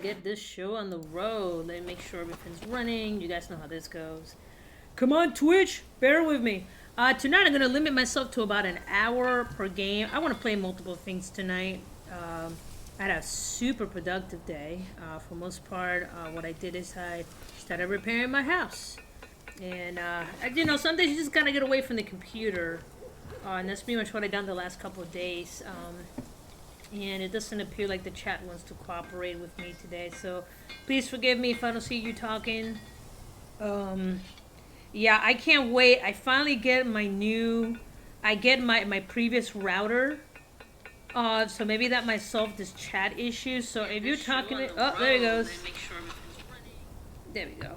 Get this show on the road. Let me make sure everything's running. You guys know how this goes. Come on, Twitch, bear with me. Tonight I'm gonna limit myself to about an hour per game. I want to play multiple things tonight. I had a super productive day. For most part, what I did is I started repairing my house, and some days you just gotta get away from the computer, and that's pretty much what I've done the last couple of days. And it doesn't appear like the chat wants to cooperate with me today, so please forgive me if I don't see you talking. Yeah, I can't wait. I finally get my previous router. So maybe that might solve this chat issue. So if you're talking there it goes. There we go.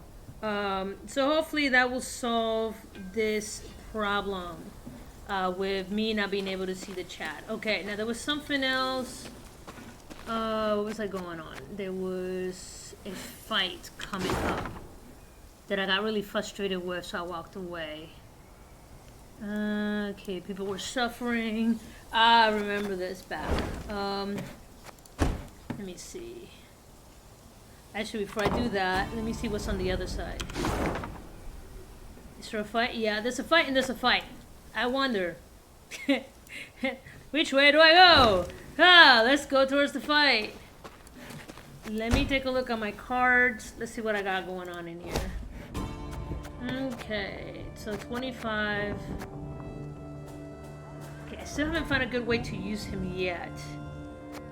So hopefully that will solve this problem. With me not being able to see the chat. Okay, now there was something else. What was I going on? There was a fight coming up that I got really frustrated with, so I walked away. Okay, people were suffering. I remember this battle. Let me see. Actually, before I do that, let me see what's on the other side. Is there a fight? Yeah, there's a fight and there's a fight. I wonder, which way do I go? Let's go towards the fight. Let me take a look at my cards. Let's see what I got going on in here. Okay, so 25. Okay, I still haven't found a good way to use him yet.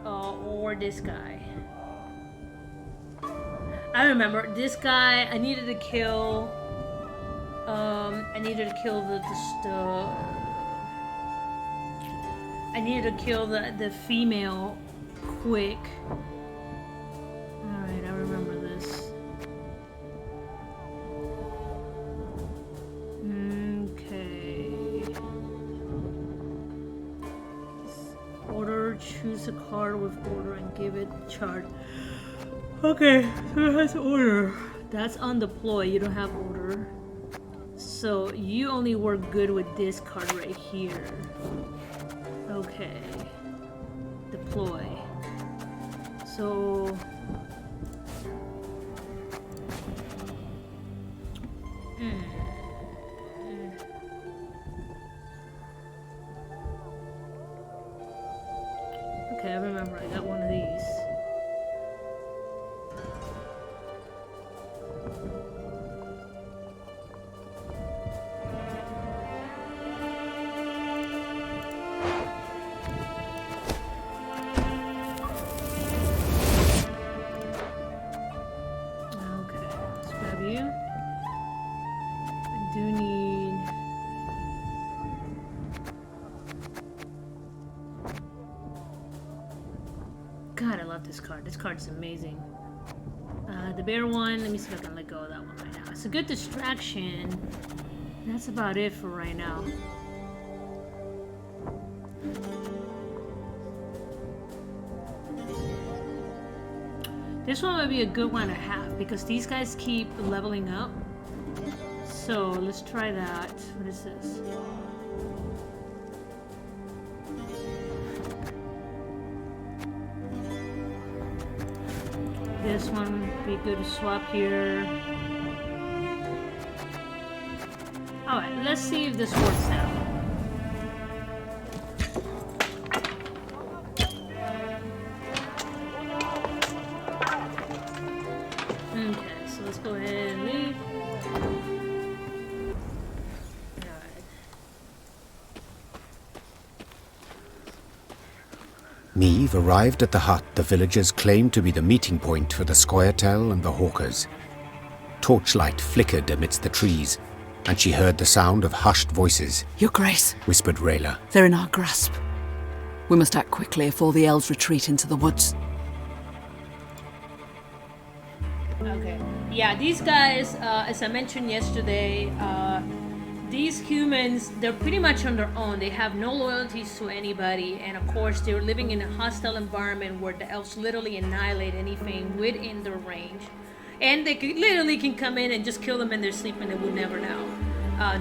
Or this guy. I remember, this guy, I needed to kill... I needed to kill the female quick. Alright, I remember this. Okay. Order, choose a card with order and give it charge. Okay, so it has order. That's on deploy, you don't have order. So you only work good with this card right here. Okay. Deploy. So... Okay, I remember I got one of these. God, I love this card. This card's amazing. The bear one, let me see if I can let go of that one right now. It's a good distraction. That's about it for right now. This one might be a good one to have because these guys keep leveling up. So let's try that. What is this? This one would be good to swap here. Alright, let's see if this works out. Okay, so let's go ahead and leave. Alright. Neve arrived at the hut the villagers claimed to be the meeting point for the Scoia'tael and the Hawkers. Torchlight flickered amidst the trees, and she heard the sound of hushed voices. Your Grace, whispered Rayla. They're in our grasp. We must act quickly if all the elves retreat into the woods. Okay. Yeah, these guys, as I mentioned yesterday, these humans, they're pretty much on their own. They have no loyalties to anybody, and of course they're living in a hostile environment where the elves literally annihilate anything within their range. And they literally can come in and just kill them in their sleep and they would never know.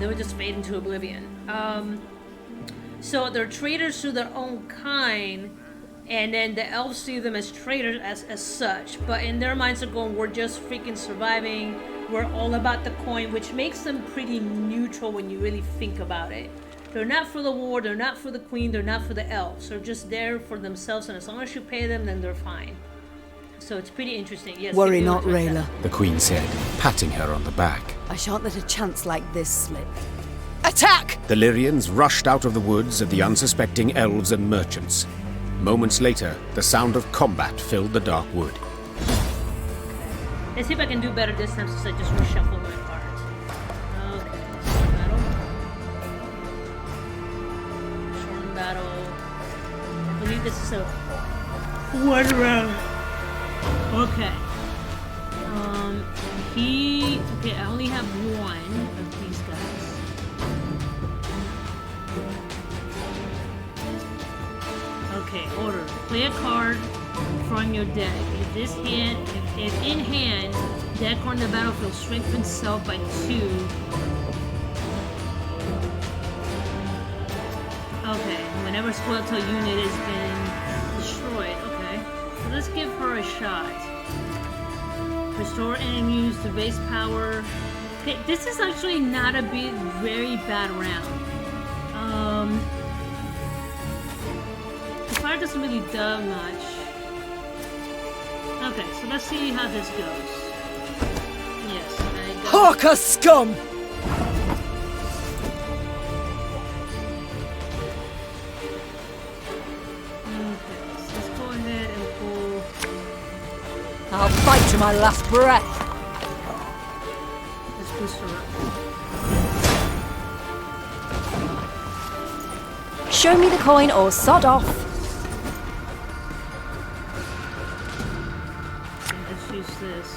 They would just fade into oblivion. So they're traitors to their own kind, And then the elves see them as traitors as such, but in their minds are going, we're just freaking surviving, we're all about the coin, which makes them pretty neutral when you really think about it. They're not for the war, they're not for the queen, they're not for the elves. They're just there for themselves, and as long as you pay them, then they're fine. So it's pretty interesting. Yes. Worry not, Rayla. The queen said, patting her on the back. I shan't let a chance like this slip. Attack! The Lyrians rushed out of the woods at the unsuspecting elves and merchants. Moments later, the sound of combat filled the dark wood. Let's see if I can do better this time since I just reshuffled my cards. Okay, short battle. Short battle. I believe this is a 1 round. Okay. Okay, I only have one of these guys. Okay, order. Play a card from your deck. If in hand, that card in the battlefield strengthens itself by 2. Okay, whenever Squeltail unit has been destroyed. Okay, so let's give her a shot. Restore enemies to base power. Okay, this is actually not a very bad round. The fire doesn't really do much. Okay, so let's see how this goes. Yes, I got Hawker scum! Okay, so let's go ahead and pull. I'll fight to my last breath. Let's boost her up. Show me the coin or sod off. Okay, let's use this.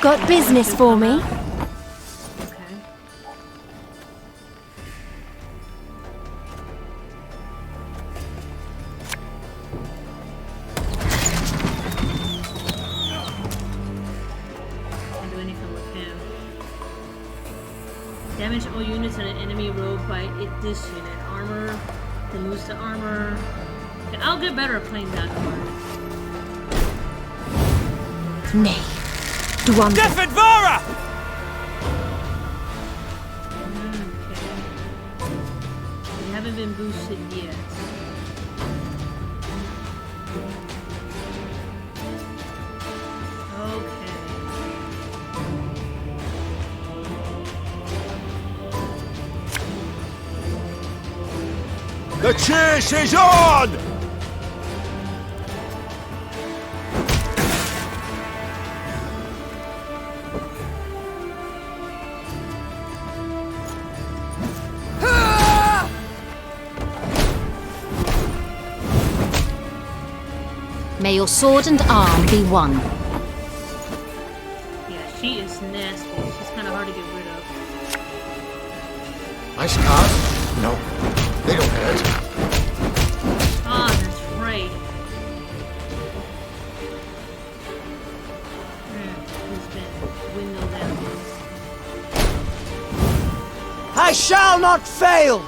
Got business for me? Okay. Can't do anything with him. Damage all units on an enemy row by this unit. Armor, then moves to armor. Okay, I'll get better at playing that card. Nay. Dwan. Defendvara! Okay. We haven't been boosted yet. Okay. The chase is on! May your sword and arm be one. Yeah, she is nasty. She's kind of hard to get rid of. Ice cards? No, they don't hurt. Ah, that's right. He's been windmilled out. I shall not fail!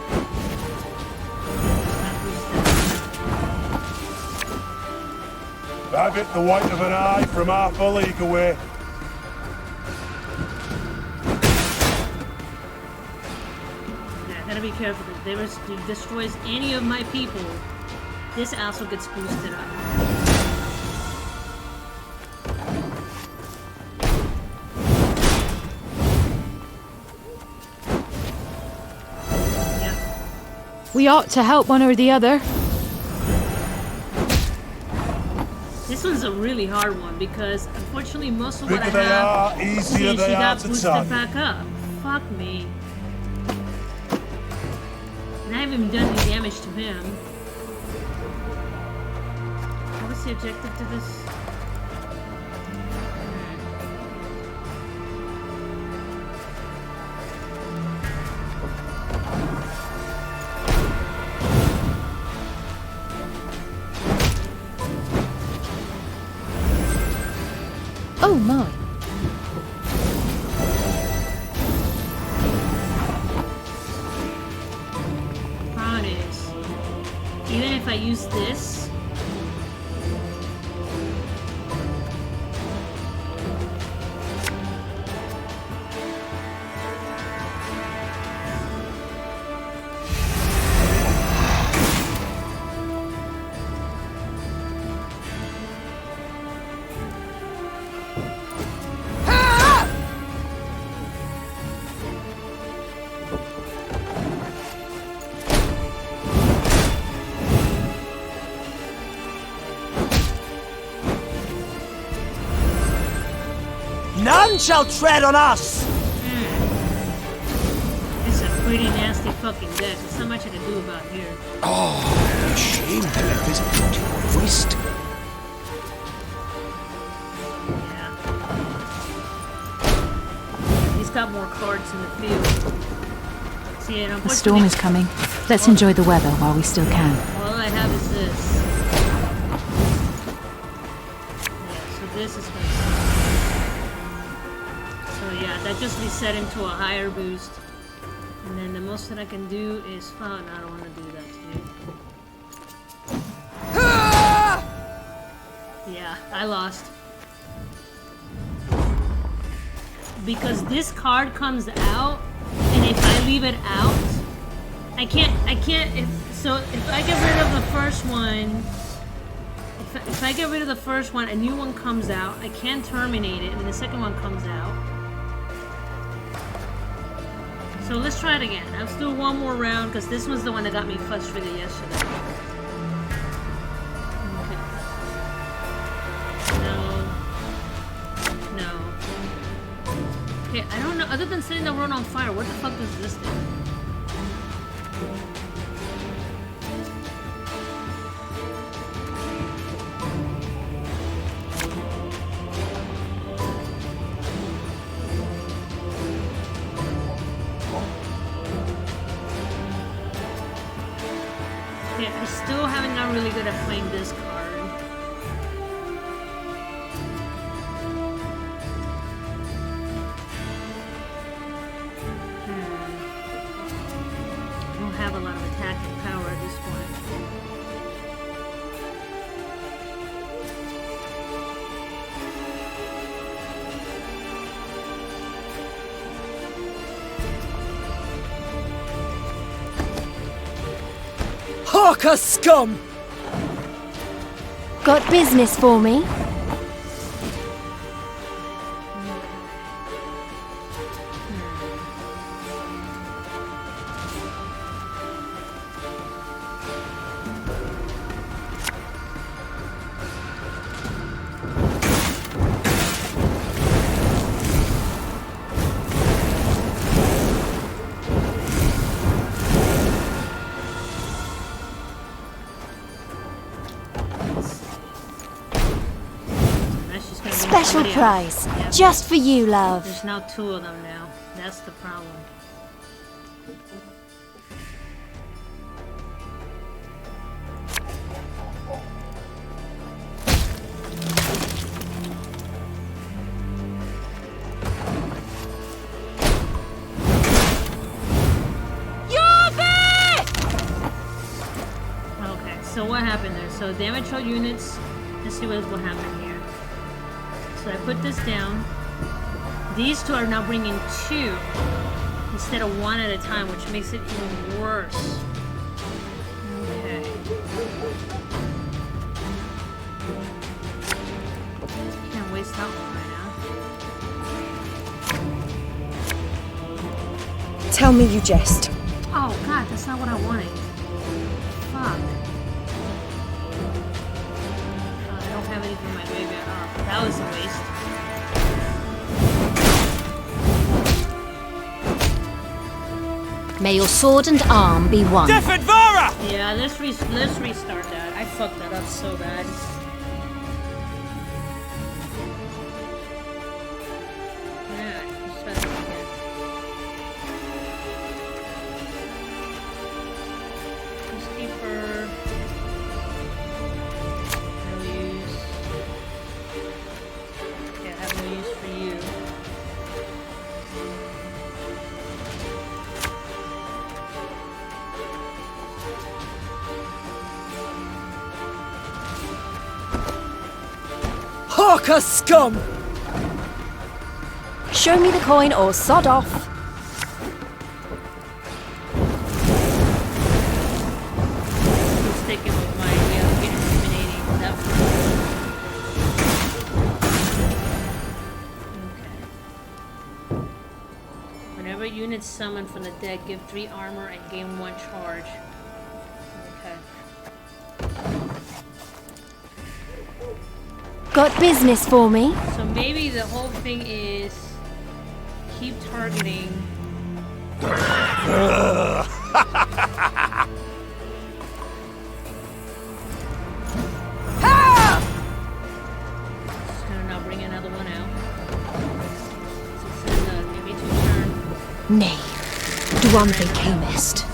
Have it the white of an eye from half a league away. Yeah, I gotta be careful. If they destroys any of my people, this also gets boosted up. Yeah. We ought to help one or the other. This one's a really hard one because unfortunately most of what I Bigger they have, are, easier she they are got to boosted target. back up. Fuck me. And I haven't even done any damage to him. What was the objective to this? Oh my. Problem is, even if I use this, None shall tread on us! it's a pretty nasty fucking deck. There's not much I can do about here. Oh, a shame to let this beauty waste. Yeah. He's got more cards in the field. See, and The storm is coming. Let's enjoy the weather while we still can. All I have is this. Yeah, so this is gonna. So yeah, that just reset him to a higher boost. And then the most that I can do is I don't want to do that to you. Yeah, I lost. Because this card comes out, and if I leave it out, I can't, if I get rid of the first one, if I get rid of the first one, a new one comes out, I can't terminate it, and the second one comes out. So let's try it again. Let's do one more round, because this was the one that got me frustrated yesterday. Okay. No. Okay, I don't know. Other than setting the world on fire, what the fuck does this do? Okay, I still haven't gotten really good at playing this card. I don't have a lot of attacking power at this point. Harker scum! Got business for me? That's just gonna be Special somebody else. prize. Yep. Just for you, love. There's now two of them now. That's the problem. Okay, so what happened there? So damage all units. Let's see what happened here. So I put this down. These two are now bringing two instead of one at a time, which makes it even worse. Okay. Can't waste that one right now. Tell me you jest. Oh god, that's not what I wanted. Fuck. I don't have anything in my graveyard. Oh, that was a waste. May your sword and arm be one. Defendvara! Yeah, let's restart that. I fucked that up so bad. Yeah, just try that again. Peacekeeper. No use. Okay, I have no Hawker scum! Show me the coin or sod off. I'm sticking with my intimidating. That okay. Whenever units summon from the dead, give 3 armor and gain 1 charge. Okay. Got business for me? So maybe the whole thing is keep targeting. Just gonna now bring another one out. So it's in maybe 2 turn. Nay, Duante camest.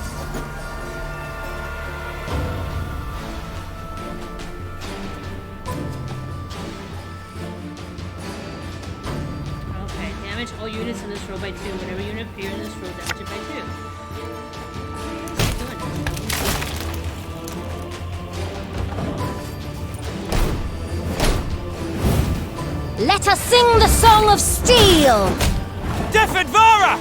Okay, damage all units in this row by 2. Whenever unit appears in this row, damage it by 2. Keep doing it. Let us sing the song of steel! Defadvara!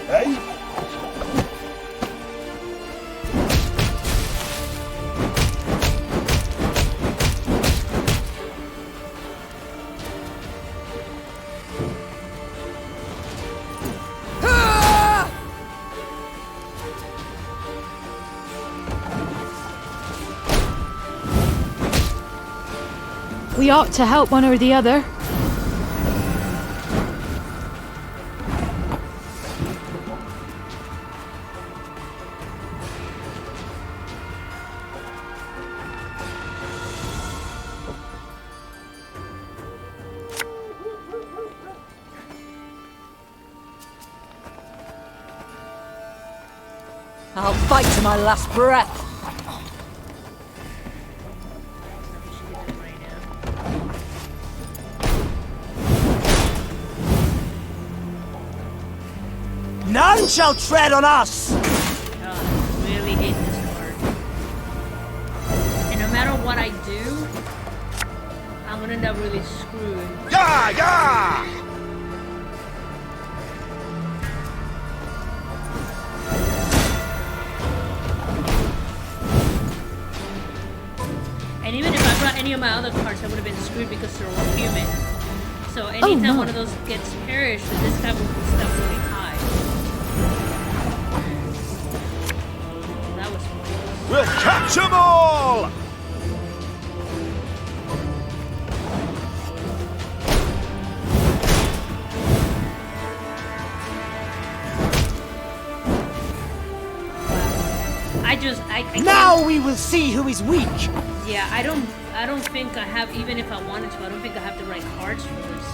Hey? We ought to help one or the other. I'll fight to my last breath. None shall tread on us! Oh, really hate this part. And no matter what I do, I'm gonna end up really screwed. Yeah, yeah! And even if I brought any of my other cards, I would have been screwed because they're all human. So anytime one of those gets perished, this guy will be stuck really high. That was fun. We'll catch 'em all! I Now we will see who is weak! Yeah, I don't think I have, even if I wanted to, I don't think I have the right cards for this.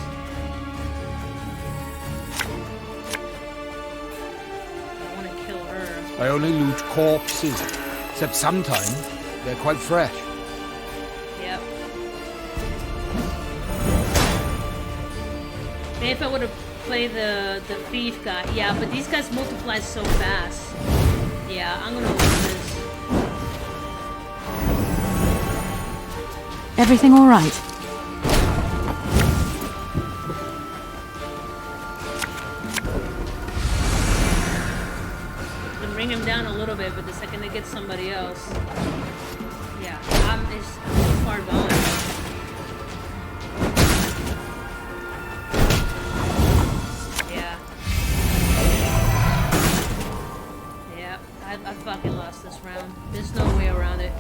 I want to kill her. I only loot corpses, except sometimes they're quite fresh. Yep. Maybe if I would have played the thief guy. Yeah, but these guys multiply so fast. Yeah, I'm gonna lose this. Everything all right? Can bring him down a little bit, but the second they get somebody else, yeah, I'm too far gone. Yeah. Yeah, I fucking lost this round. There's no way around it.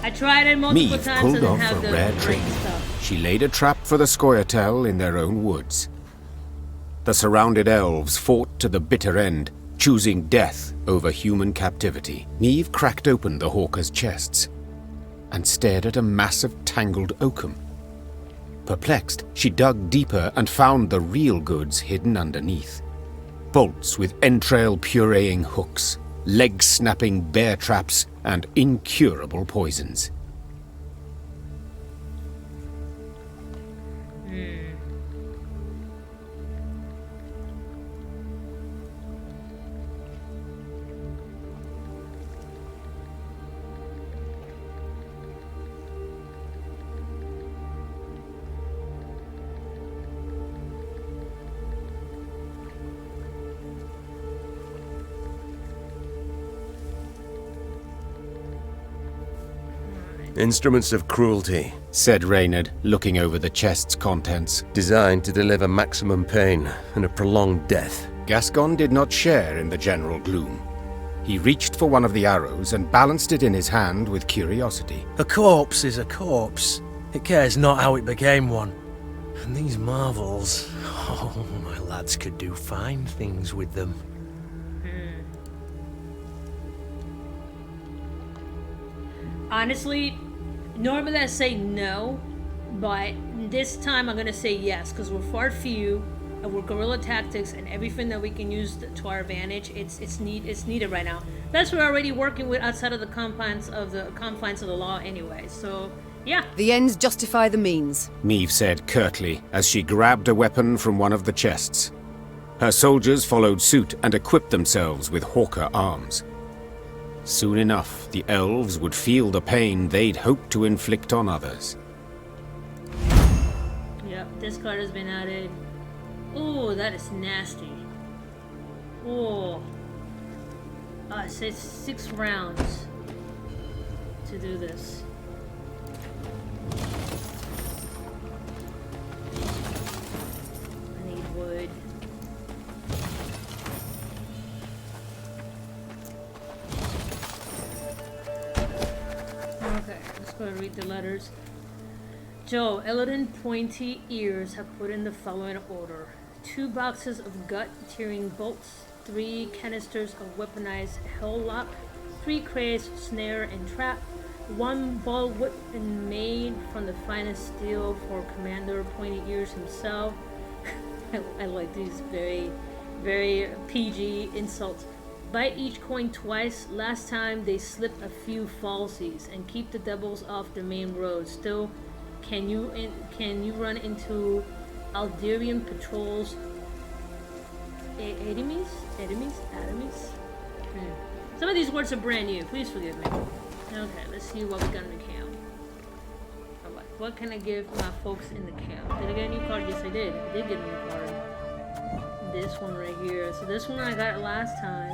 I tried it multiple times pulled and off have a the rare right trick. stuff. She laid a trap for the Scoia'tael in their own woods. The surrounded elves fought to the bitter end, choosing death over human captivity. Neve cracked open the hawkers' chests and stared at a mass of tangled oakum. Perplexed, she dug deeper and found the real goods hidden underneath. Bolts with entrail-pureeing hooks, leg-snapping bear traps, and incurable poisons. Instruments of cruelty, said Reynard, looking over the chest's contents. designed to deliver maximum pain and a prolonged death. Gascon did not share in the general gloom. He reached for one of the arrows and balanced it in his hand with curiosity. A corpse is a corpse. It cares not how it became one. And these marvels, oh, my lads could do fine things with them. Honestly, normally I say no, but this time I'm gonna say yes, because we're far few, and we're guerrilla tactics, and everything that we can use to our advantage, it's needed right now. That's what we're already working with outside of the confines of the law anyway. So yeah. The ends justify the means. Meve said curtly as she grabbed a weapon from one of the chests. Her soldiers followed suit and equipped themselves with hawker arms. Soon enough, the elves would feel the pain they'd hoped to inflict on others. Yep, this card has been added. Oh, that is nasty. Oh. It says 6 rounds to do this. I need wood. Okay, let's go and read the letters. Joe, Eladin pointy ears have put in the following order. 2 boxes of gut-tearing bolts, 3 canisters of weaponized helllock, 3 crates, snare, and trap, 1 ball whip and made from the finest steel for Commander Pointy Ears himself. I like these very, very PG insults. Bite each coin twice. Last time they slipped a few falsies, and keep the devils off the main road. Still, can you run into Alderian patrols? Enemies? Some of these words are brand new. Please forgive me. Okay, let's see what we got in the camp. Alright, what can I give my folks in the camp? Did I get a new card? Yes, I did. I did get a new card. This one right here. So this one I got last time.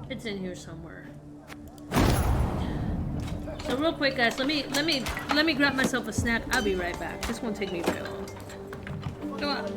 It's in here somewhere. So real quick, guys, let me grab myself a snack. I'll be right back. This won't take me very long. Come on.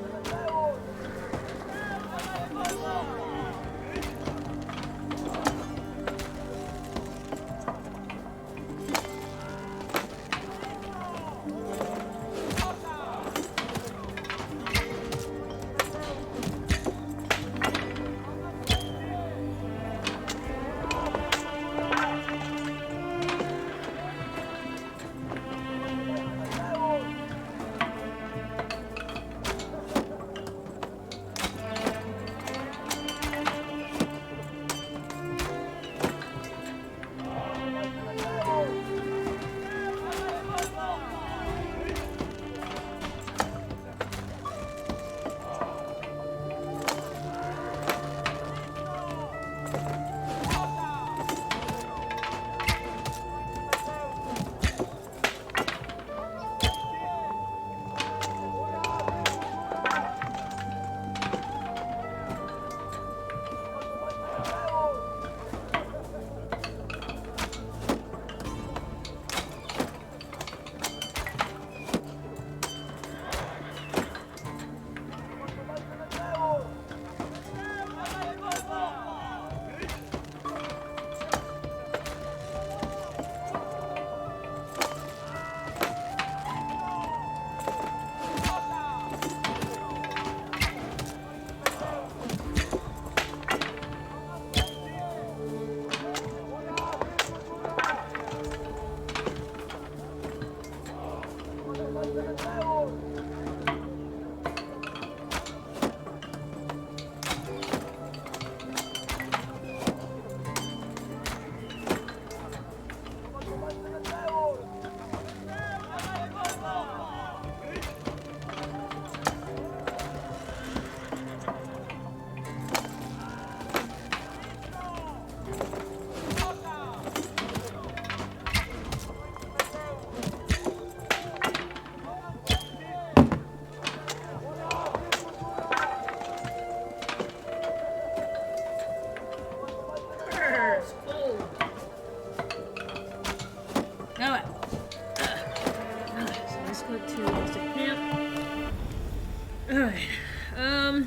Oh,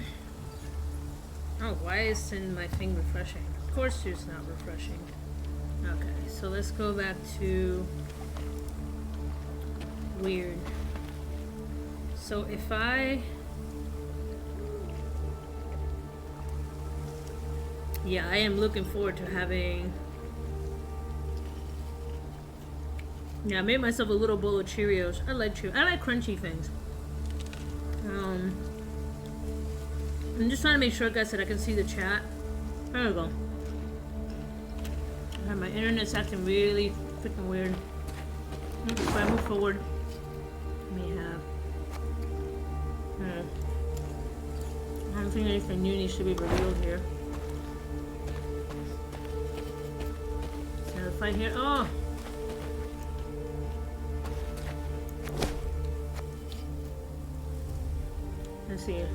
why isn't my thing refreshing? Of course it's not refreshing. Okay, so let's go back to weird. So if yeah, I am looking forward to having. Yeah, I made myself a little bowl of Cheerios. I like crunchy things. I'm just trying to make sure, guys, that I can see the chat. There we go. My internet's acting really freaking weird. If I move forward, let me have. I don't think anything new needs to be revealed here. So if I hear, oh. Let's see.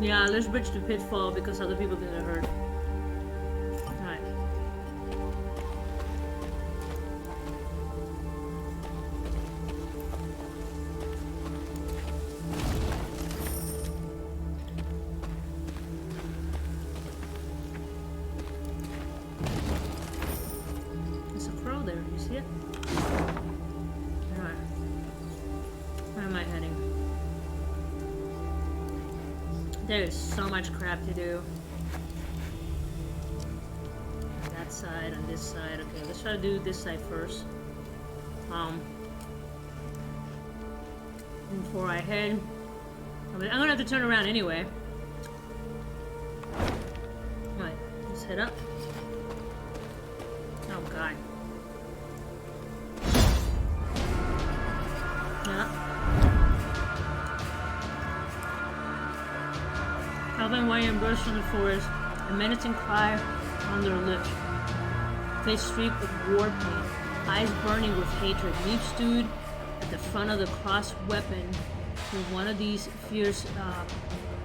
Yeah, let's bridge the pitfall because other people get hurt. Alright. There's a crow there, you see it? Alright. Where am I heading? There is so much crap to do. That side and this side. Okay, let's try to do this side first. Before I head. I'm gonna have to turn around anyway. Alright, let's head up. Oh god. Yeah. Calvin William burst from the forest, a menacing cry on their lips. Face streaked with war paint, eyes burning with hatred. Leaf stood at the front of the crossed weapon with one of these fierce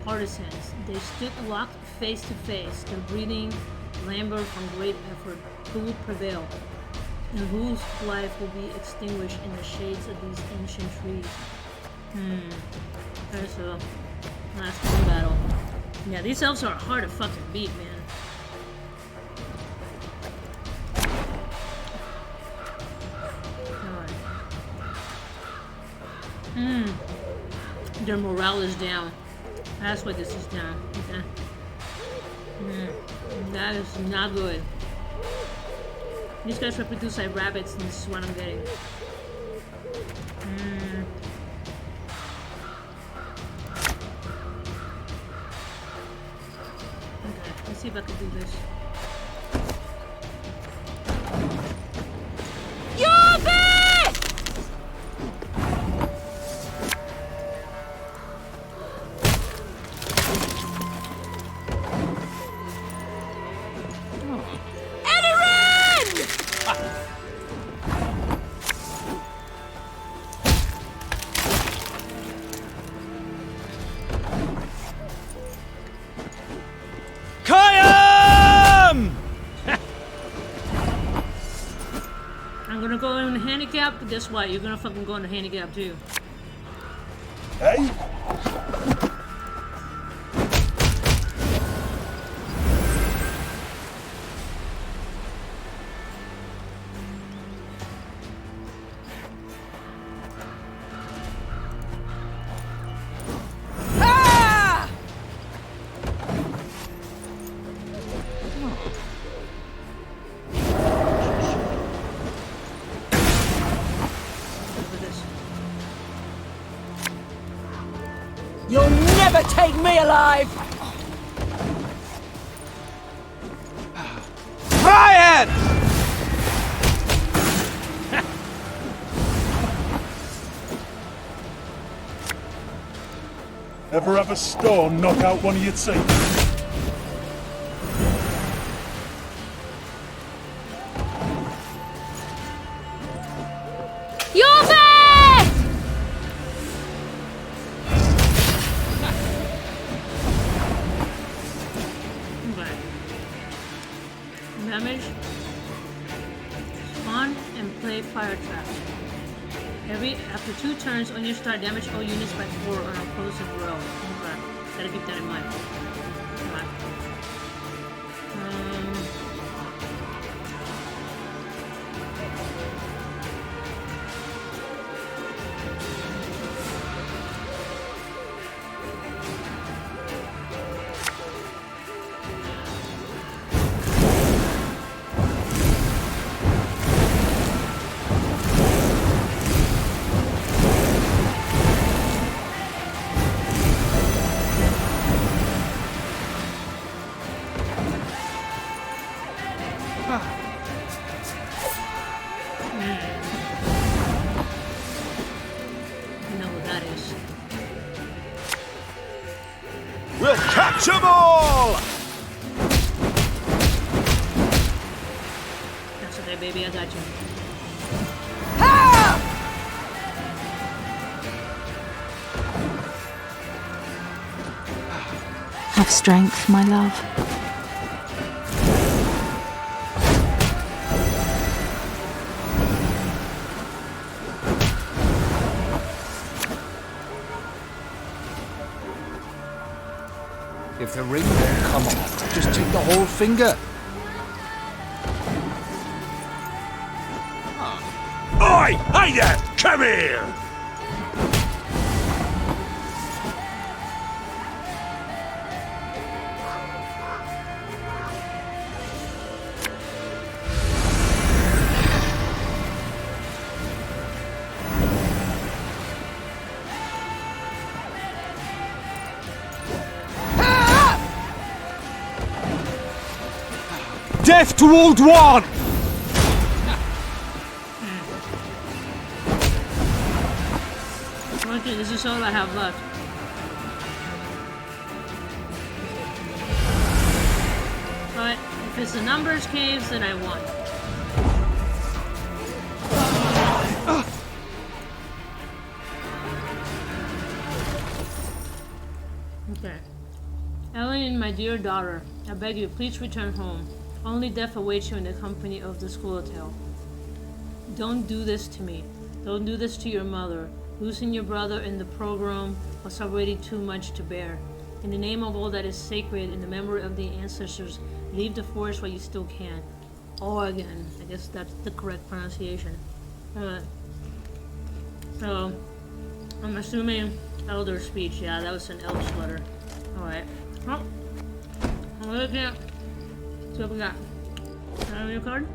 partisans. They stood locked face to face, their breathing labored from great effort. Who will prevail? And whose life will be extinguished in the shades of these ancient trees? There's a last one battle. Yeah, these elves are hard to fucking beat, man. Their morale is down. That's why this is down. Okay. That is not good. These guys reproduce like rabbits, and this is what I'm getting. Okay, let's see if I can do this. But guess what? You're gonna fucking go into handicap too. Hey? You'll never take me alive! Try it! Ever have a stone knock out one of your teeth? After 2 turns, on your start, damage all units by 4 on a opposing row. Okay. Gotta keep that in mind. Come on. We'll catch 'em all! That's okay, baby. I got you. Have strength, my love. If the ring won't come off, just take the whole finger. Oi! Hey there! Come here! Death to Old One! Okay, this is all I have left. But if it's the numbers caves, then I won. Okay. Ellen, my dear daughter, I beg you, please return home. Only death awaits you in the company of the Squirtle. Don't do this to me. Don't do this to your mother. Losing your brother in the pogrom was already too much to bear. In the name of all that is sacred, in the memory of the ancestors, leave the forest while you still can. Again. I guess that's the correct pronunciation. So, I'm assuming elder speech. Yeah, that was an elf letter. Alright. Well, I'm looking at. So what we got? Have your card?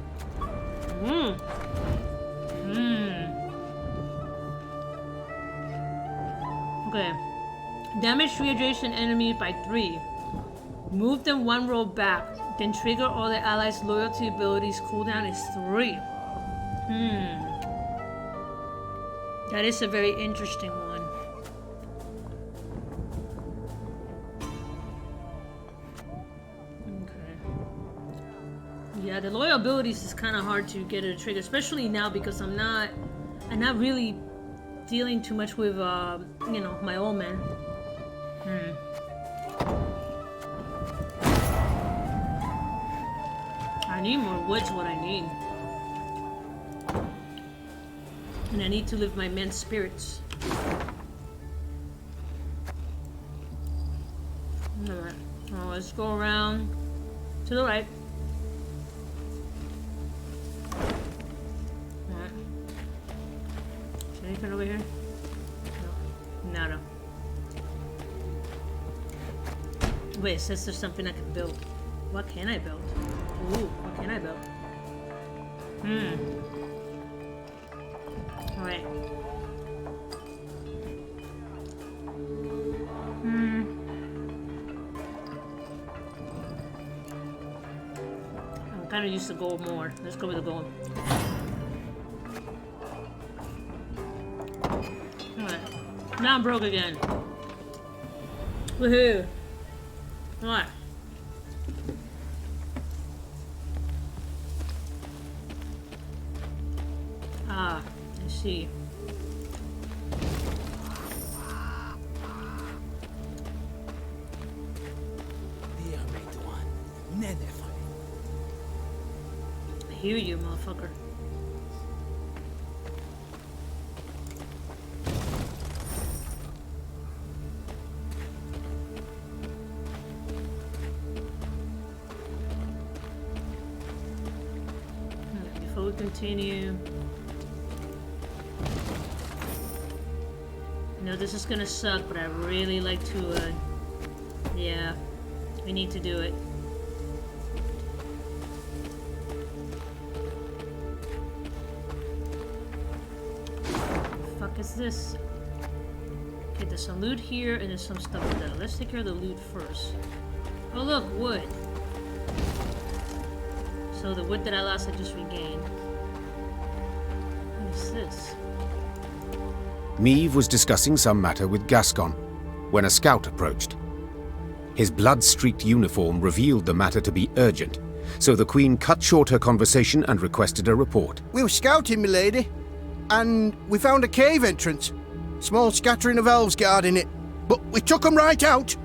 Okay. Damage 3 adjacent enemies by 3. Move them 1 row back. Then trigger all the allies' loyalty abilities. Cooldown is 3. That is a very interesting one. Yeah, the loyal abilities is kind of hard to get a trigger, especially now because I'm not really dealing too much with, you know, my old man. I need more wood's what I need. And I need to live my men's spirits. Alright, well, let's go around to the right. Anything over here? No. Nada. Wait, it says there's something I can build. What can I build? Ooh, what can I build? Alright. I'm kinda used to gold more. Let's go with the gold. Now I'm broke again. Woohoo! What? Ah, I see. I hear you, motherfucker. continue. No, this is gonna suck, but I really like to, yeah, we need to do it. The fuck is this? Okay, there's some loot here, and there's some stuff like that. Let's take care of the loot first. Oh look, wood. So the wood that I lost, I just regained. What is this? Meve was discussing some matter with Gascon when a scout approached. His blood-streaked uniform revealed the matter to be urgent, so the Queen cut short her conversation and requested a report. We were scouting, milady, and we found a cave entrance. Small scattering of elves guarding it, but we took them right out.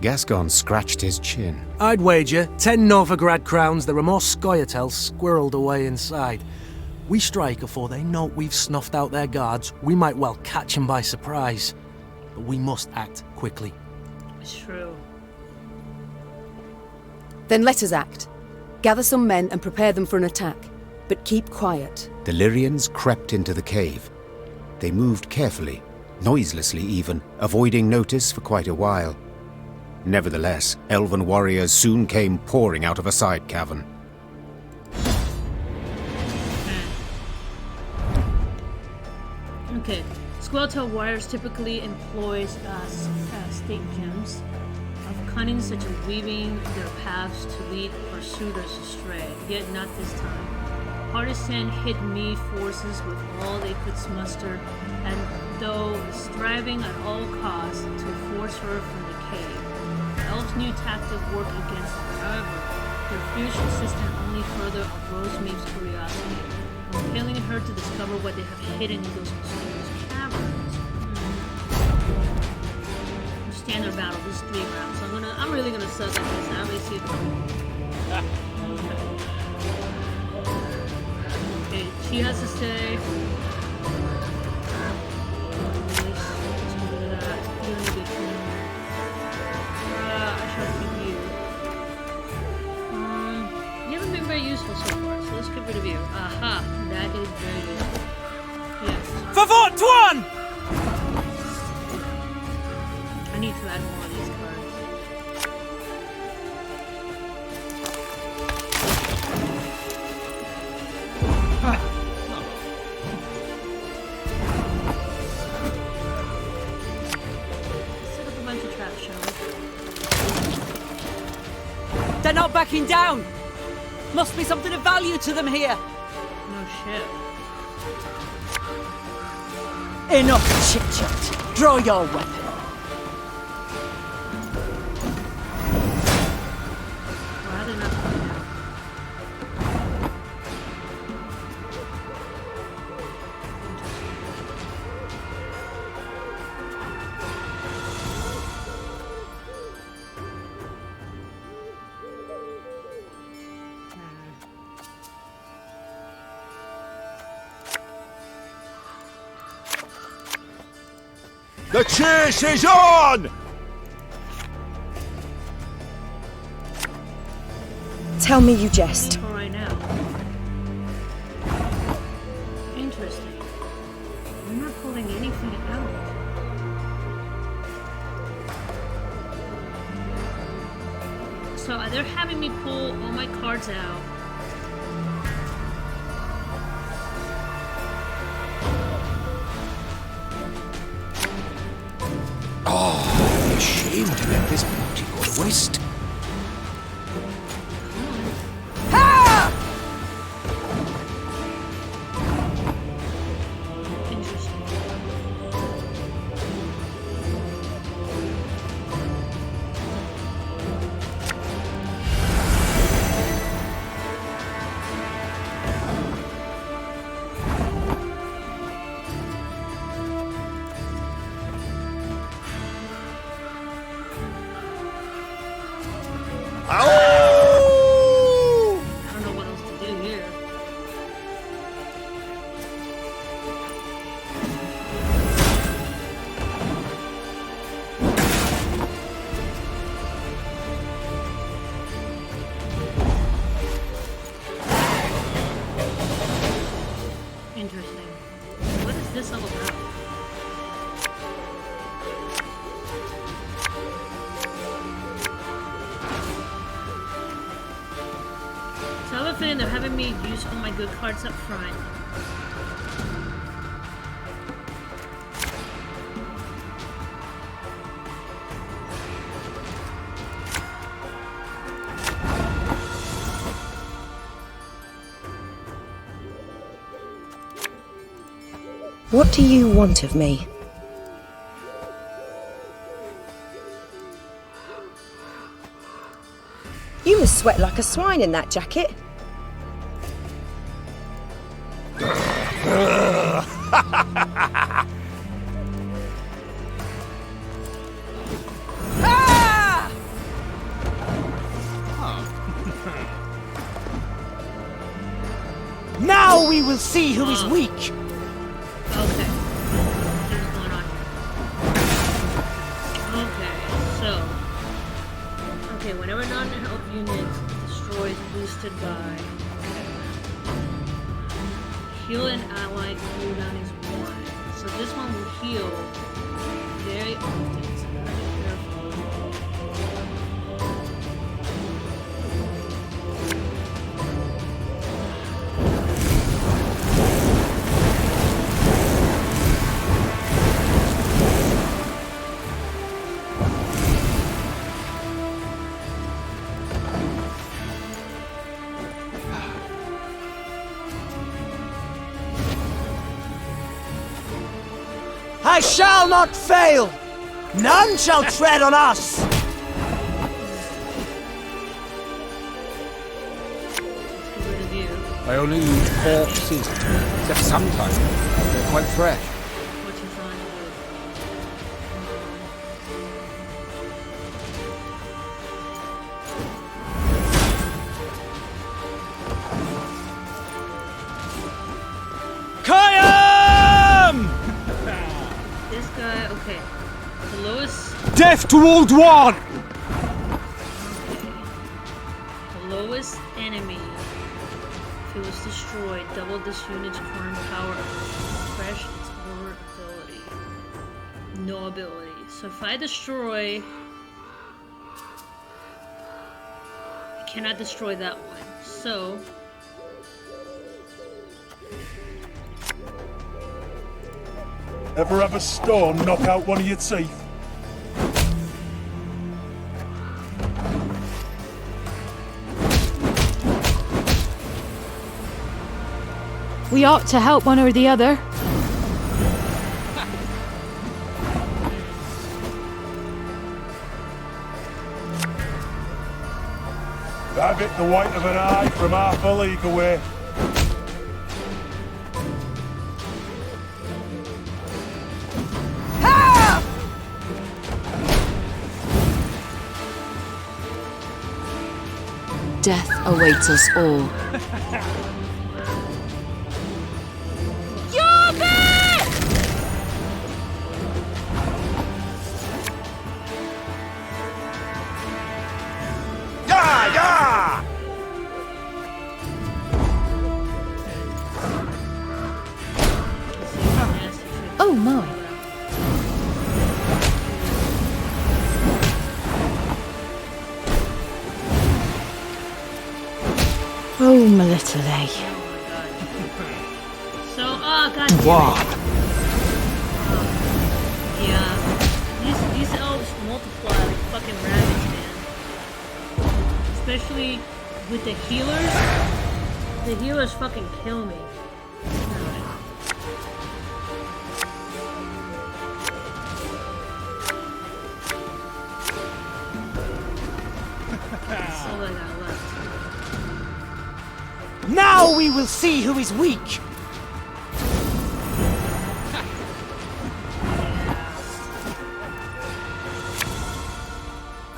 Gascon scratched his chin. I'd wager 10 Novigrad crowns there are more Scoia'taels squirreled away inside. We strike afore they know we've snuffed out their guards, we might well catch them by surprise. But we must act quickly. It's true. Then let us act. Gather some men and prepare them for an attack. But keep quiet. The Lyrians crept into the cave. They moved carefully, noiselessly even, avoiding notice for quite a while. Nevertheless, elven warriors soon came pouring out of a side cavern. Okay, Squirrel-tailed warriors typically employs state gems of cunning, such as weaving their paths to lead pursuers astray. Yet not this time. Partisan hit me forces with all they could muster, and though striving at all costs to force her from the cave, the elves' new tactic worked against them. However, their fierce resistance only further aroused Maeve's curiosity, compelling her to discover what they have hidden in those mysterious caverns. Standard battle, this is 3 rounds, so I'm really gonna suck at this. I already see it. Okay, she has to stay. I shall keep you. You haven't been very useful so far, so let's get rid of you. Aha, that is very useful. Yes. Favor, Tuan! I need to add more of these cards. Set up a bunch of traps, shall we? They're not backing down! Must be something of value to them here! No shit. Enough chit-chat! Draw your weapon! Why are they not coming out? The chase is on! Tell me you jest. For right now. Interesting. I'm not pulling anything out. So they're having me pull all my cards out. Oh, shame to let this beauty go to waste. Interesting. feeling they're having me use all my good cards up front. What do you want of me? You must sweat like a swine in that jacket. Now we will see who is weak. Okay. What's going on here? Okay, so. Okay, whenever non-health unit destroys boosted by. Heal an ally cooldown is 1. So this one will heal very often, so gotta be careful. I shall not fail! None shall tread on us! I only eat corpses, except sometimes they're quite fresh. This guy, okay. The lowest. Death to Old One! The lowest enemy. If it was destroyed, double this unit's current power. Refresh its lower ability. No ability. So if I destroy. I cannot destroy that one. So. Ever have a storm knock out one of your teeth? We ought to help one or the other. That bit the white of an eye from half a league away. Death awaits us all. Oh my. Oh, my little A. So, oh god. Wow. Yeah. These elves multiply like fucking rabbits, man. Especially with the healers. The healers fucking kill me. That's all I got left. Now we will see who is weak!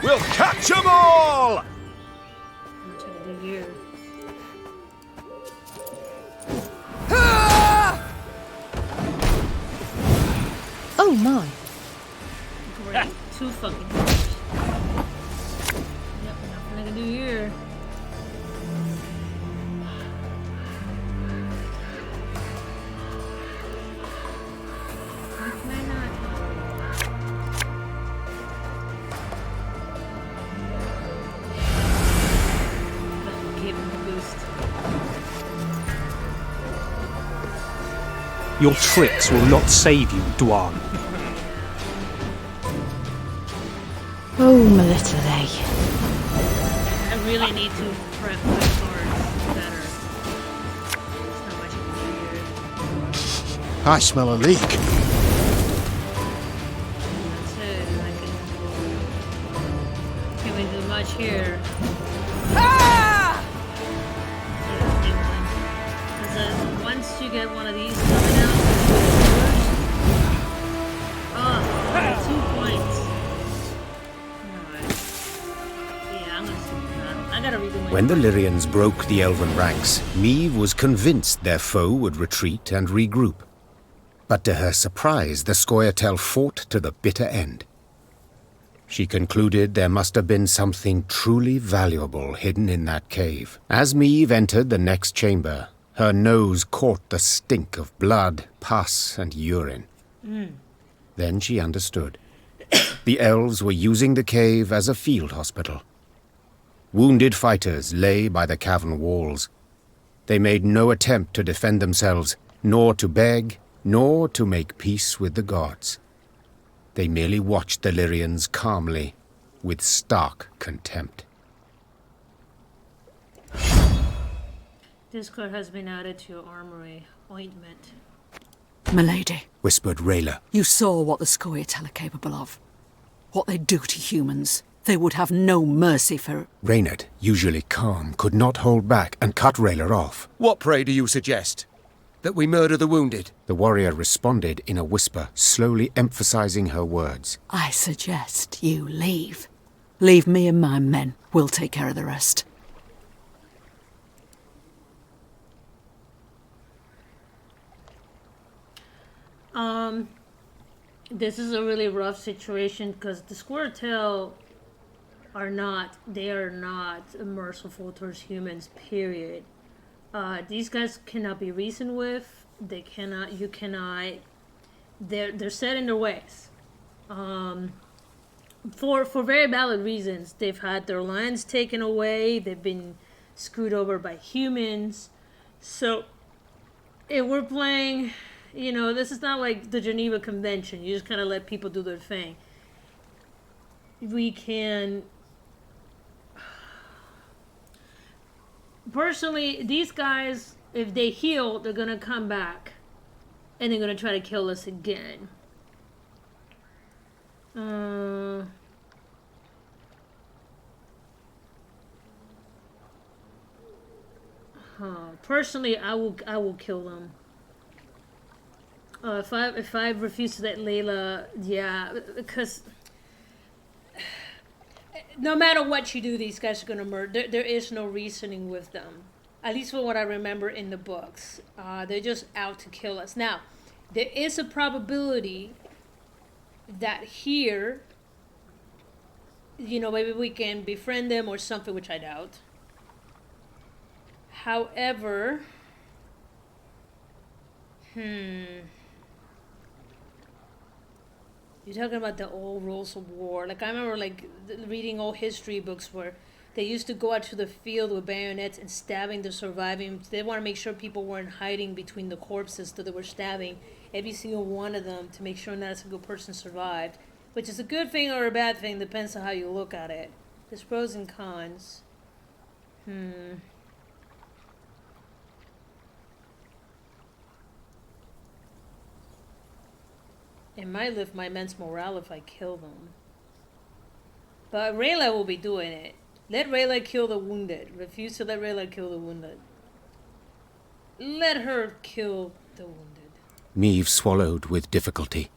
We'll catch 'em all! I'm trying to do here. Oh my. Great. 2 fucking hits. Yep, nothing I can do here. Why can I not? Give him a boost. Your tricks will not save you, Dwan. Oh, my little lay. I really need to prep my cards better. There's not much I can do here. I smell a leak. That's it. Can't really do much here. Because once you get one of these coming out, oh, 2 points. When the Lyrians broke the elven ranks, Meve was convinced their foe would retreat and regroup. But to her surprise, the Scoia'tael fought to the bitter end. She concluded there must have been something truly valuable hidden in that cave. As Meve entered the next chamber, her nose caught the stink of blood, pus, and urine. Then she understood. The elves were using the cave as a field hospital. Wounded fighters lay by the cavern walls. They made no attempt to defend themselves, nor to beg, nor to make peace with the gods. They merely watched the Lyrians calmly, with stark contempt. This card has been added to your armory. Ointment. Milady, Whispered Rayla. you saw what the Scoia'tael are capable of. What they do to humans. They would have no mercy for... Reynard, usually calm, could not hold back and cut Rayla off. What, pray, do you suggest? That we murder the wounded? The warrior responded in a whisper, slowly emphasizing her words. I suggest you leave. Leave me and my men. We'll take care of the rest. This is a really rough situation because the Scoia'tael are not merciful towards humans, period. These guys cannot be reasoned with. They cannot, you cannot, they're set in their ways. For very valid reasons. They've had their lands taken away, they've been screwed over by humans. So, if we're playing, you know, this is not like the Geneva Convention. You just kind of let people do their thing. We can... Personally, these guys, if they heal, they're gonna come back. And they're gonna try to kill us again. Personally, I will kill them. If I refuse to let Layla, yeah, because no matter what you do, these guys are gonna murder. There is no reasoning with them, at least for what I remember in the books. They're just out to kill us. Now, there is a probability that here, you know, maybe we can befriend them or something, which I doubt. However, you're talking about the old rules of war. Like, I remember, like, reading old history books where they used to go out to the field with bayonets and stabbing the surviving. They want to make sure people weren't hiding between the corpses, so they were stabbing every single one of them to make sure not a single person survived. Which is a good thing or a bad thing, depends on how you look at it. There's pros and cons. It might lift my men's morale if I kill them. But Rayla will be doing it. Let Rayla kill the wounded. Refuse to let Rayla kill the wounded. Let her kill the wounded. Meve swallowed with difficulty.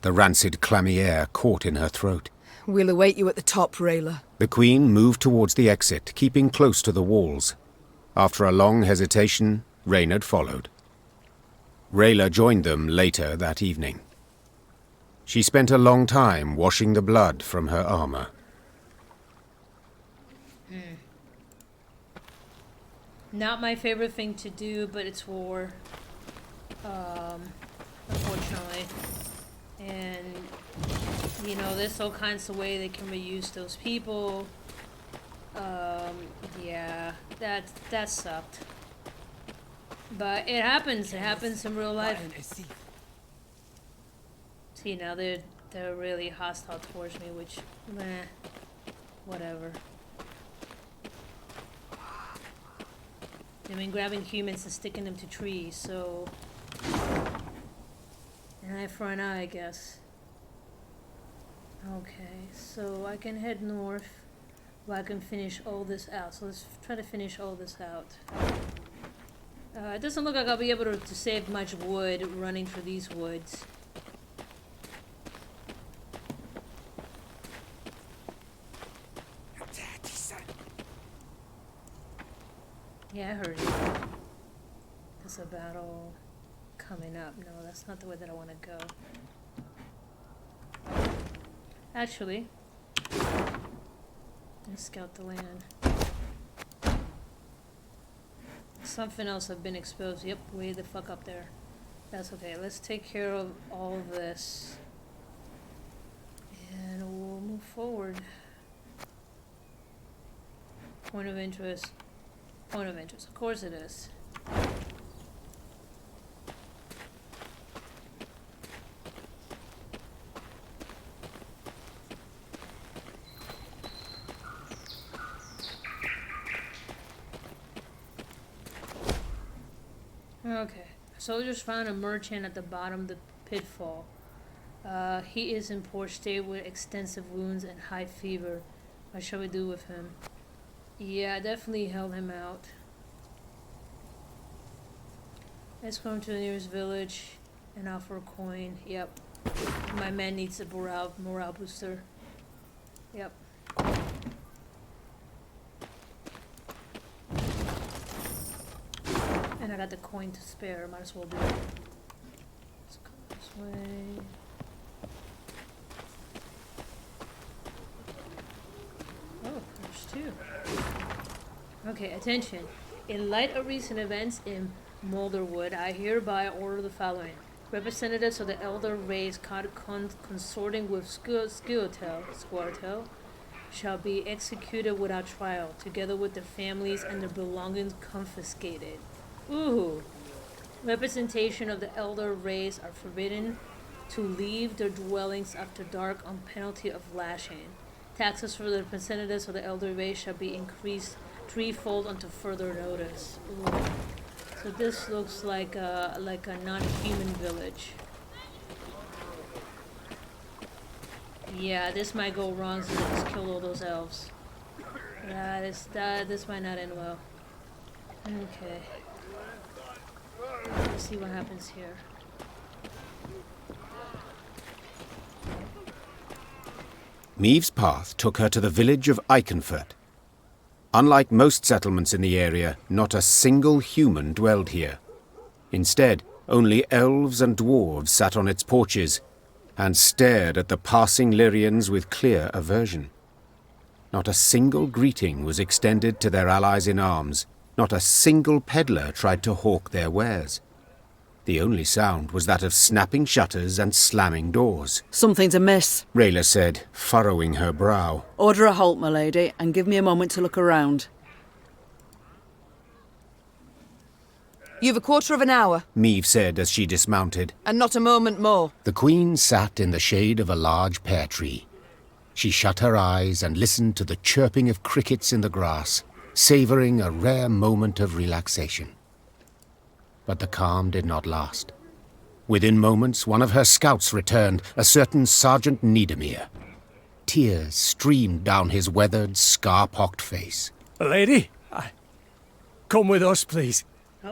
The rancid, clammy air caught in her throat. We'll await you at the top, Rayla. The Queen moved towards the exit, keeping close to the walls. After a long hesitation, Reynard followed. Rayla joined them later that evening. She spent a long time washing the blood from her armor. Not my favorite thing to do, but it's war. Unfortunately. And, you know, there's all kinds of ways they can reuse those people. Yeah, that sucked. But it happens. It happens in real life. See, now they're really hostile towards me, which, meh, whatever. They've been grabbing humans and sticking them to trees, so an eye for an eye, I guess. Okay, so I can head north, but I can finish all this out. So let's try to finish all this out. It doesn't look like I'll be able to save much wood running through these woods. Yeah, I heard it. There's a battle coming up. No, that's not the way that I want to go. Actually, let's scout the land. Something else have been exposed. Yep, way the fuck up there. That's okay. Let's take care of all of this. And we'll move forward. Point of interest. Point of interest. Of course it is. Okay. Soldiers found a merchant at the bottom of the pitfall. He is in poor state with extensive wounds and high fever. What shall we do with him? Yeah, I definitely held him out. Let's go to the nearest village and offer a coin. Yep. My man needs a morale booster. Yep. And I got the coin to spare. Might as well do it. Let's go this way. Oh, there's two. Okay, attention. In light of recent events in Molderwood, I hereby order the following. Representatives of the elder race consorting with Squirtel shall be executed without trial, together with their families and their belongings confiscated. Ooh. Representation of the elder race are forbidden to leave their dwellings after dark on penalty of lashing. Taxes for the representatives of the elder race shall be increased threefold until further notice. Ooh. So this looks like a non-human village. Yeah, this might go wrong since I just killed all those elves. This might not end well. Okay. Let's see what happens here. Meave's path took her to the village of Eichenfurt. Unlike most settlements in the area, not a single human dwelled here. Instead, only elves and dwarves sat on its porches and stared at the passing Lyrians with clear aversion. Not a single greeting was extended to their allies in arms. Not a single peddler tried to hawk their wares. The only sound was that of snapping shutters and slamming doors. Something's amiss, Rayla said, furrowing her brow. Order a halt, my lady, and give me a moment to look around. You've a quarter of an hour, Meave said as she dismounted. and not a moment more. The Queen sat in the shade of a large pear tree. She shut her eyes and listened to the chirping of crickets in the grass, savouring a rare moment of relaxation. But the calm did not last. Within moments, one of her scouts returned, a certain Sergeant Niedermere. Tears streamed down his weathered, scar-pocked face. Lady, come with us, please.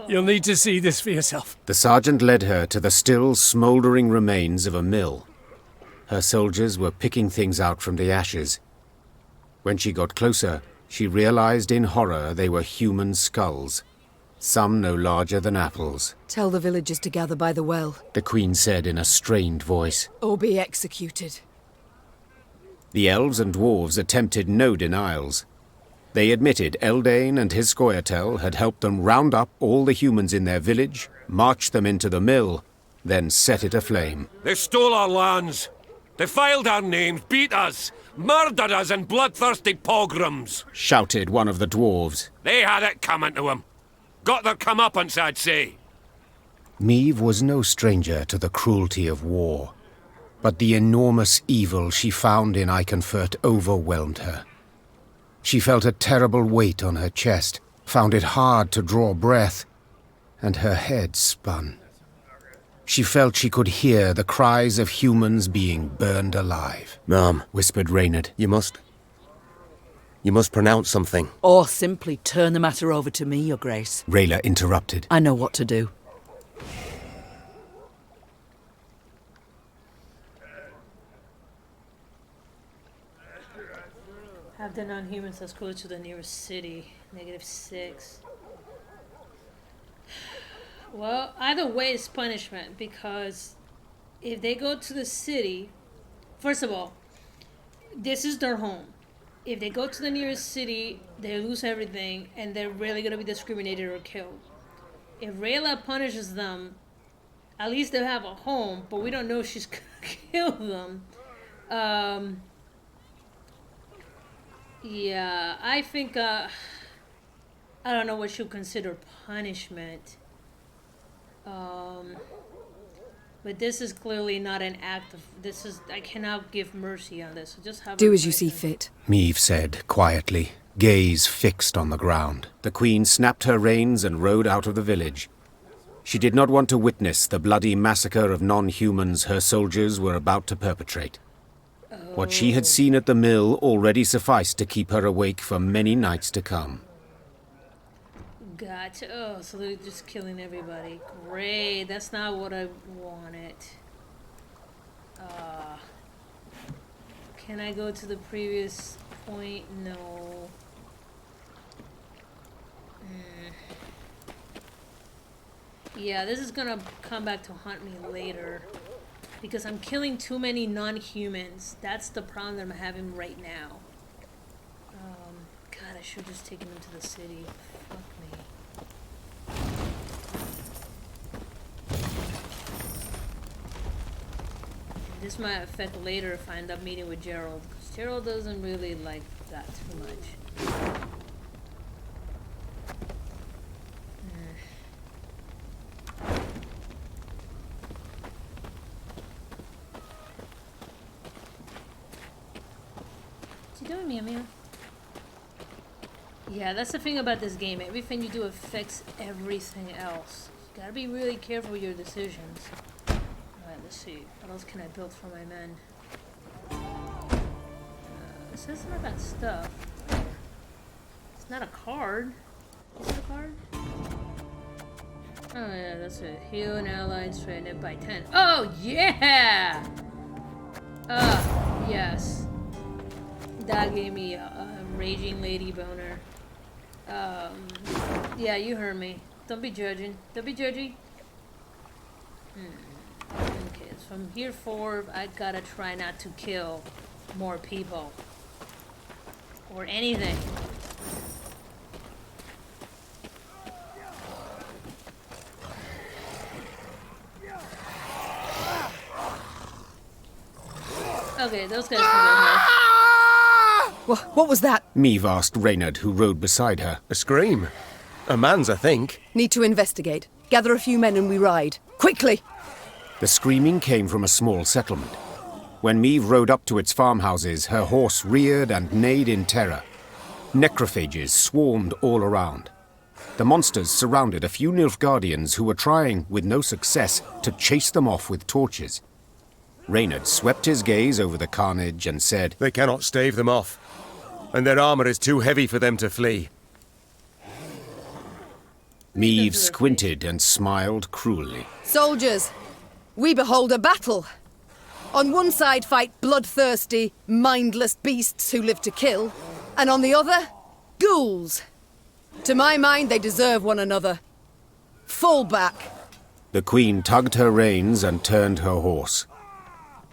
You'll need to see this for yourself. The sergeant led her to the still smouldering remains of a mill. Her soldiers were picking things out from the ashes. When she got closer, she realized in horror they were human skulls, some no larger than apples. Tell the villagers to gather by the well, The Queen said in a strained voice. or be executed. The elves and dwarves attempted no denials. They admitted Eldane and his Scoia'tael had helped them round up all the humans in their village, march them into the mill, then set it aflame. They stole our lands, defiled our names, beat us, murdered us in bloodthirsty pogroms, shouted one of the dwarves. They had it coming to them. Got their comeuppance, I'd say. Meve was no stranger to the cruelty of war, but the enormous evil she found in Iconfurt overwhelmed her. She felt a terrible weight on her chest, found it hard to draw breath, and her head spun. She felt she could hear the cries of humans being burned alive. Mom, whispered Reynard. You must pronounce something. Or simply turn the matter over to me, Your Grace. Rayla interrupted. I know what to do. Have the non-humans as close to the nearest city. -6. Well, either way is punishment, because if they go to the city, first of all, this is their home. If they go to the nearest city, they lose everything, and they're really going to be discriminated or killed. If Rayla punishes them, at least they'll have a home, but we don't know if she's going to kill them. Yeah, I think, I don't know what she'll consider punishment. But this is clearly not an act of, I cannot give mercy on this. So just have Do as you see fit. Meve said quietly, gaze fixed on the ground. The Queen snapped her reins and rode out of the village. She did not want to witness the bloody massacre of non-humans her soldiers were about to perpetrate. What she had seen at the mill already sufficed to keep her awake for many nights to come. Gotcha. Oh, so they're just killing everybody. Great. That's not what I wanted. Can I go to the previous point? No. Yeah, this is gonna come back to haunt me later. Because I'm killing too many non-humans. That's the problem that I'm having right now. God, I should have just taken them to the city. Fuck me. This might affect later if I end up meeting with Gerald. Because Gerald doesn't really like that too much. Meow. Yeah, that's the thing about this game. Everything you do affects everything else. You gotta be really careful with your decisions. Alright, let's see. What else can I build for my men? It says something about stuff. It's not a card. Is it a card? Oh yeah, that's it. Heal an allied stranded by 10. Oh yeah! Yes. That gave me a raging lady boner. Yeah, you heard me. Don't be judging. Don't be judgy. Okay, so from here forward, I gotta try not to kill more people. Or anything. Okay, those guys can go. What was that? Meve asked Reynard, who rode beside her. A scream. A man's, I think. Need to investigate. Gather a few men and we ride. Quickly! The screaming came from a small settlement. When Meve rode up to its farmhouses, her horse reared and neighed in terror. Necrophages swarmed all around. The monsters surrounded a few Nilfgaardians who were trying, with no success, to chase them off with torches. Reynard swept his gaze over the carnage and said, They cannot stave them off, and their armor is too heavy for them to flee. Meve squinted and smiled cruelly. Soldiers, we behold a battle. On one side fight bloodthirsty, mindless beasts who live to kill, and on the other, ghouls. To my mind, they deserve one another. Fall back. The Queen tugged her reins and turned her horse.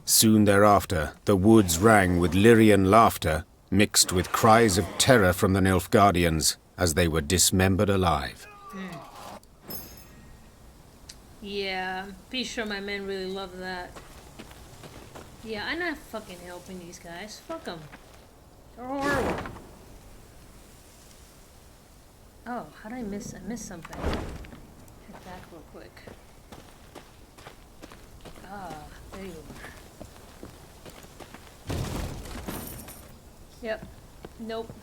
Soon thereafter, the woods rang with Lyrian laughter, mixed with cries of terror from the Nilfgaardians as they were dismembered alive. Yeah, I'm pretty sure my men really love that. Yeah, I'm not fucking helping these guys. Fuck them. They're horrible. Oh, how did I miss? I missed something. Head back real quick. Ah, there you are. Yep. Nope.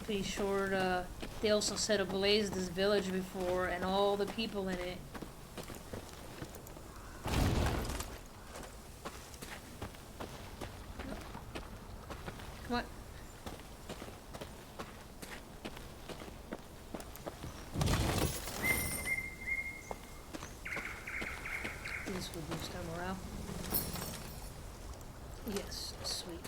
Pretty sure they also set ablaze this village before and all the people in it. Come on. This will boost our morale. Yes, sweet.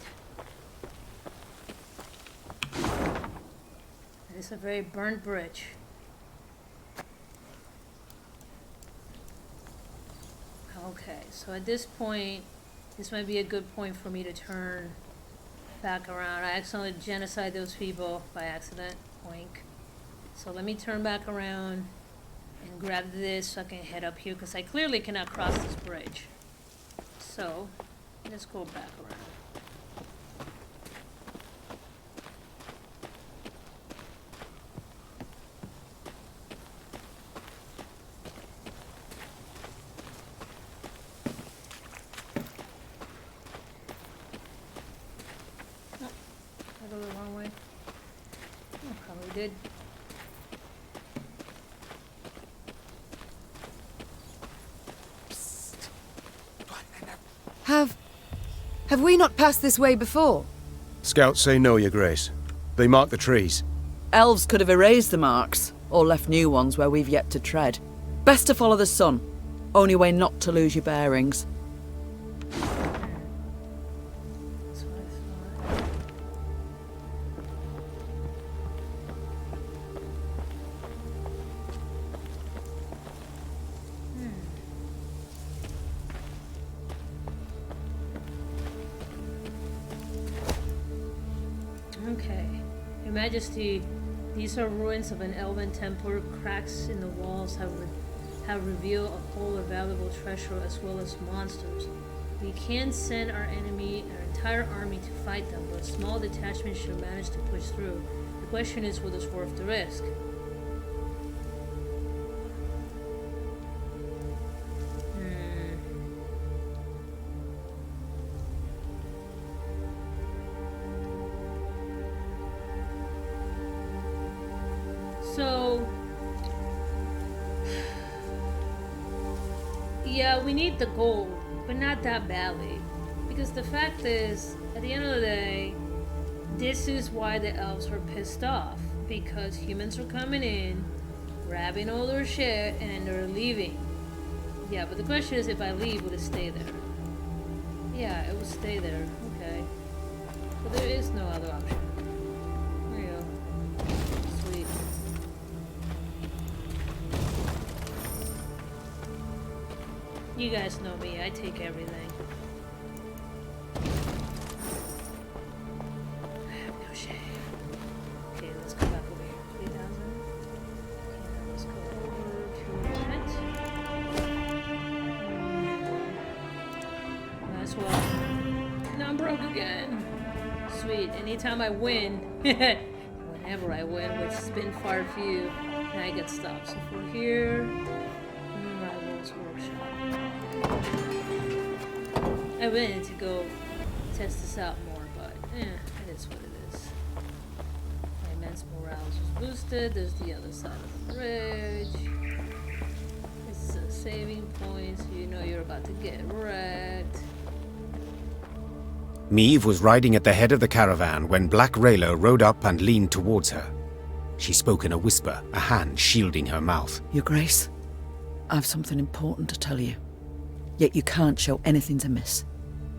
It is a very burnt bridge. Okay, so at this point, this might be a good point for me to turn back around. I accidentally genocide those people by accident. Oink. So let me turn back around and grab this so I can head up here, because I clearly cannot cross this bridge. So, let's go back around. Oh, I go the wrong way. Oh, probably did. Have we not passed this way before? Scouts say no, Your Grace. They mark the trees. Elves could have erased the marks, or left new ones where we've yet to tread. Best to follow the sun. Only way not to lose your bearings. Okay. Your Majesty, these are ruins of an elven temple. Cracks in the walls have revealed a hole of valuable treasure as well as monsters. We can send our entire army to fight them, but a small detachment should manage to push through. The question is whether it's worth the risk. So, yeah, we need the gold, but not that badly. Because the fact is, at the end of the day, this is why the elves were pissed off. Because humans are coming in, grabbing all their shit, and they're leaving. Yeah, but the question is, if I leave, will it stay there? Yeah, it will stay there. Okay. But there is no other option. There you go. Sweet. You guys know me, I take everything. I have no shame. Okay, let's go back over here. 3,000. Okay, let's go over to it. Might as well. Now I'm broke again. Sweet, anytime I win, whenever I win, which has been far few, then I get stopped. So for here, Rivals Workshop. I really need to go test this out more, but it is what it is. My immense morale is just boosted. There's the other side of the bridge. This is a saving point, so you know you're about to get wrecked. Meve was riding at the head of the caravan when Black Raylo rode up and leaned towards her. She spoke in a whisper, a hand shielding her mouth. Your Grace, I've something important to tell you. Yet you can't show anything amiss.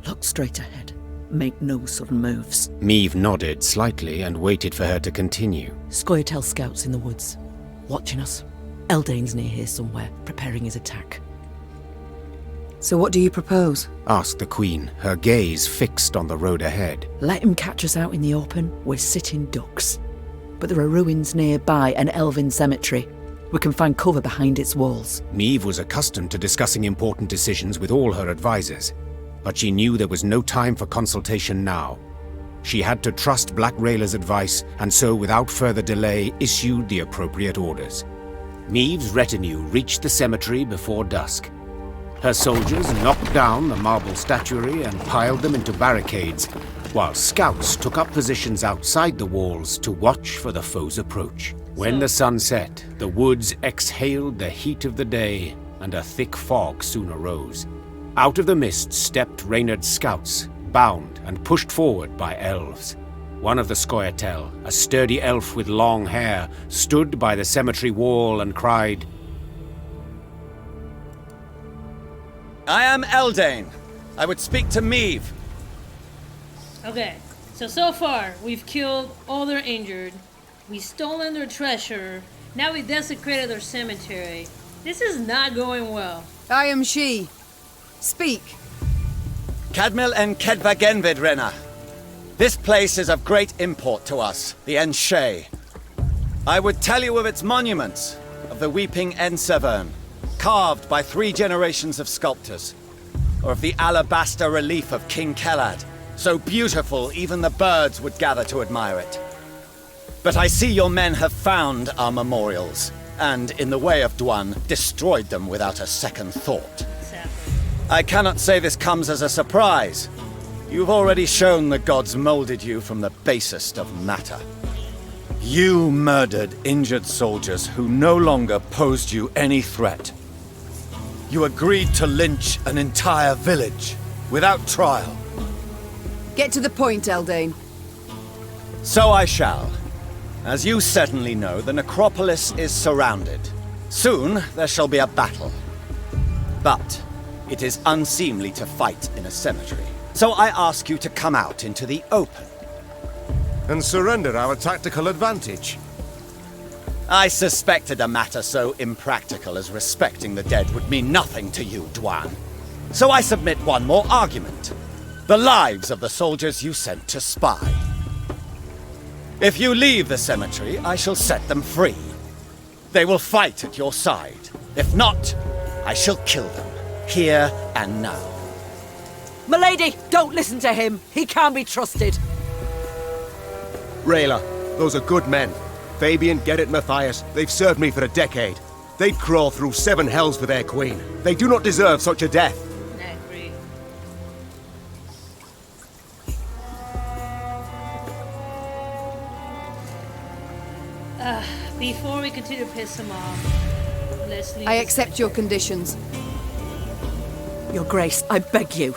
Look straight ahead. Make no sudden moves. Meve nodded slightly and waited for her to continue. Scoia'tael scouts in the woods, watching us. Eldane's near here somewhere, preparing his attack. So what do you propose? Asked the Queen, her gaze fixed on the road ahead. Let him catch us out in the open. We're sitting ducks. But there are ruins nearby, an elven cemetery. We can find cover behind its walls. Meve was accustomed to discussing important decisions with all her advisors, but she knew there was no time for consultation now. She had to trust Black Rayla's advice, and so without further delay issued the appropriate orders. Meave's retinue reached the cemetery before dusk. Her soldiers knocked down the marble statuary and piled them into barricades, while scouts took up positions outside the walls to watch for the foe's approach. When the sun set, the woods exhaled the heat of the day, and a thick fog soon arose. Out of the mist stepped Reynard's scouts, bound and pushed forward by elves. One of the Scoia'tael, a sturdy elf with long hair, stood by the cemetery wall and cried, I am Eldane. I would speak to Meave. Okay, so far, we've killed all their injured, we've stolen their treasure, now we desecrated their cemetery. This is not going well. I am she. Speak. Cadmil en Kedva Genvid, Rena. This place is of great import to us, the Enshe. I would tell you of its monuments, of the weeping Ensevern, carved by 3 generations of sculptors, or of the alabaster relief of King Kelad, so beautiful even the birds would gather to admire it. But I see your men have found our memorials, and in the way of Dwan, destroyed them without a second thought. I cannot say this comes as a surprise. You've already shown the gods molded you from the basest of matter. You murdered injured soldiers who no longer posed you any threat. You agreed to lynch an entire village, without trial. Get to the point, Eldane. So I shall. As you certainly know, the necropolis is surrounded. Soon there shall be a battle. But it is unseemly to fight in a cemetery. So I ask you to come out into the open. And surrender our tactical advantage. I suspected a matter so impractical as respecting the dead would mean nothing to you, Dwan. So I submit one more argument. The lives of the soldiers you sent to spy. If you leave the cemetery, I shall set them free. They will fight at your side. If not, I shall kill them, here and now. Milady, don't listen to him. He can't be trusted. Rayla, those are good men. Fabian, Gerrit, Matthias, they've served me for a decade. They'd crawl through 7 hells for their queen. They do not deserve such a death. I agree. Before we continue to piss him off, let's leave. I accept your conditions. Your Grace, I beg you.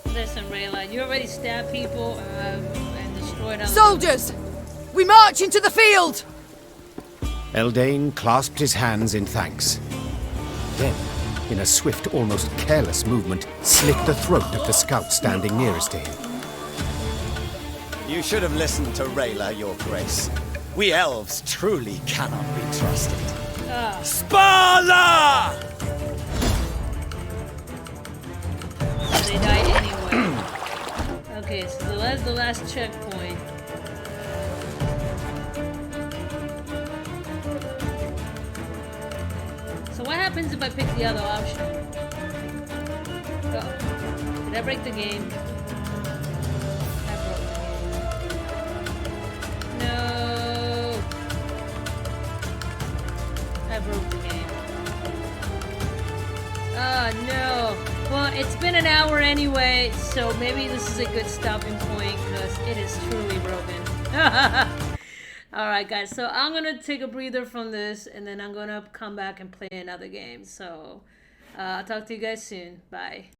Listen, Rayla, you already stabbed people and destroyed other Soldiers! We march into the field! Eldane clasped his hands in thanks. Then, in a swift, almost careless movement, slit the throat of the scout standing nearest to him. You should have listened to Rayla, Your Grace. We elves truly cannot be trusted. Spala! They die anyway. Okay, so that's the last checkpoint. So what happens if I pick the other option? Oh, did I break the game? I broke the game. No! I broke the game. Oh no! Well, it's been an hour anyway, so maybe this is a good stopping point because it is truly broken. Alright guys, so I'm gonna take a breather from this and then I'm gonna come back and play another game. So I'll talk to you guys soon. Bye.